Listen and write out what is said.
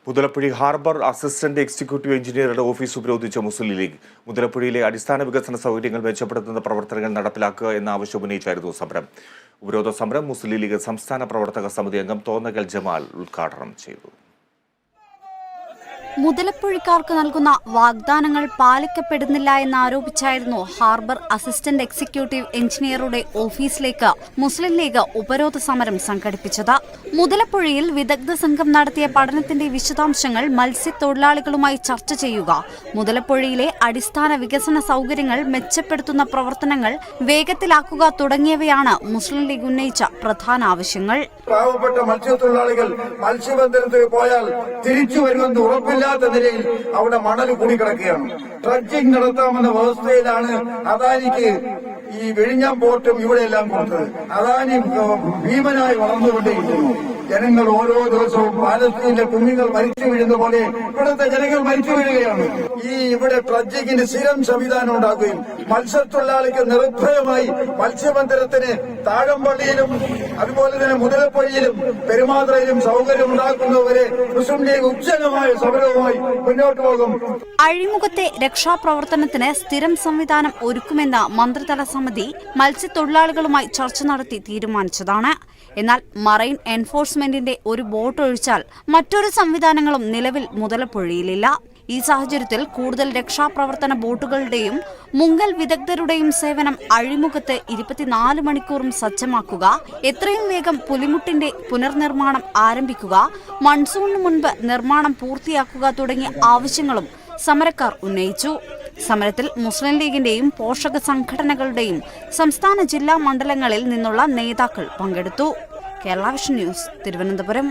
Muthalapozhi harbour assistant executive എഞ്ചിനീയറുടെ office ഉപരോധിച്ച മുസ്ലിം league. മുതലപ്പുഴയിലെ അടിസ്ഥാന വികസന സൗകര്യങ്ങൾ മെച്ചപ്പെടുത്തുന്ന പ്രവർത്തനങ്ങൾ നടപ്പിലാക്കുക എന്ന ആവശ്യം ഉന്നയിച്ചായിരുന്നു സമരം. ഉപരോധ സമരം മുസ്ലിം ലീഗ് സംസ്ഥാന പ്രവർത്തക സമിതി അംഗം തോന്നകൽ ജമാൽ ഉദ്ഘാടനം ചെയ്തു. മുതലപ്പുഴക്കാർക്ക് നൽകുന്ന വാഗ്ദാനങ്ങൾ പാലിക്കപ്പെടുന്നില്ല എന്നാരോപിച്ചായിരുന്നു ഹാർബർ അസിസ്റ്റന്റ് എക്സിക്യൂട്ടീവ് എഞ്ചിനീയറുടെ ഓഫീസിലേക്ക് മുസ്ലിം ലീഗ് ഉപരോധ സമരം സംഘടിപ്പിച്ചത്. മുതലപ്പുഴയിൽ വിദഗ്ധ സംഘം നടത്തിയ പഠനത്തിന്റെ വിശദാംശങ്ങൾ മത്സ്യത്തൊഴിലാളികളുമായി ചർച്ച ചെയ്യുക, മുതലപ്പുഴയിലെ അടിസ്ഥാന വികസന സൗകര്യങ്ങൾ മെച്ചപ്പെടുത്തുന്ന പ്രവർത്തനങ്ങൾ വേഗത്തിലാക്കുക തുടങ്ങിയവയാണ് മുസ്ലിം ലീഗ് ഉന്നയിച്ച പ്രധാന ആവശ്യങ്ങൾ. പാവപ്പെട്ട മത്സ്യത്തൊഴിലാളികൾ മത്സ്യബന്ധനത്തിന് പോയാൽ തിരിച്ചു വരുമെന്ന് ഉറപ്പില്ല നിലയിൽ അവിടെ മണൽ കൂടിക്കിടക്കുകയാണ്. ട്രഡ്ജിംഗ് നടത്താമെന്ന വ്യവസ്ഥയിലാണ് അദാനിക്ക് ഈ വെഴിഞ്ഞാം പോർട്ടും ഇവിടെയെല്ലാം കൊടുത്തത്. അദാനി ഭീമനായി വളർന്നുകൊണ്ടേയിരിക്കുന്നു. ജനങ്ങൾ ഓരോ ദിവസവും പാലസ്തീനിലെ കുഞ്ഞുങ്ങൾ മരിച്ചു വീഴുന്ന പോലെ ഇവിടുത്തെ ജനങ്ങൾ മരിച്ചു വീഴുകയാണ്. ഇവിടെ ട്രഡ്ജിങ്ങിന് സ്ഥിരം സംവിധാനം ഉണ്ടാക്കുകയും മത്സ്യത്തൊഴിലാളിക്ക് നിർഭയമായി മത്സ്യബന്ധനത്തിന് താഴമ്പള്ളിയിലും അതുപോലെ തന്നെ മുതലപ്പുഴയിലും പെരുമാതുറയിലും സൗകര്യം ഉണ്ടാക്കുന്നവരെ മുസ്ലിം ലീഗ് ഉജ്ജ്വലമായ സമരവുമായി മുന്നോട്ട് പോകും. അഴിമുഖത്തെ രക്ഷാപ്രവർത്തനത്തിന് സ്ഥിരം സംവിധാനം ഒരുക്കുമെന്ന മന്ത്രിതല സമിതി മത്സ്യത്തൊഴിലാളികളുമായി ചർച്ച നടത്തി തീരുമാനിച്ചതാണ്. എന്നാൽ മറൈൻ എൻഫോഴ്സ്മെന്റിന്റെ ഒരു ബോട്ട് ഒഴിച്ചാൽ മറ്റൊരു സംവിധാനങ്ങളും നിലവിൽ മുതലപ്പുഴയിലില്ല. ഈ സാഹചര്യത്തിൽ കൂടുതൽ രക്ഷാപ്രവർത്തന ബോട്ടുകളുടെയും മുങ്ങൽ വിദഗ്ധരുടെയും സേവനം അഴിമുഖത്ത് 24 മണിക്കൂറും സജ്ജമാക്കുക, എത്രയും വേഗം പുലിമുട്ടിന്റെ പുനർനിർമ്മാണം ആരംഭിക്കുക, മൺസൂണിന് മുൻപ് നിർമ്മാണം പൂർത്തിയാക്കുക തുടങ്ങിയ ആവശ്യങ്ങളും സമരക്കാർ ഉന്നയിച്ചു. സമരത്തിൽ മുസ്ലിം ലീഗിന്റെയും പോഷക സംഘടനകളുടെയും സംസ്ഥാന ജില്ലാ മണ്ഡലങ്ങളിൽ നിന്നുള്ള നേതാക്കൾ പങ്കെടുത്തു. Kerala vision news, Thiruvananthapuram.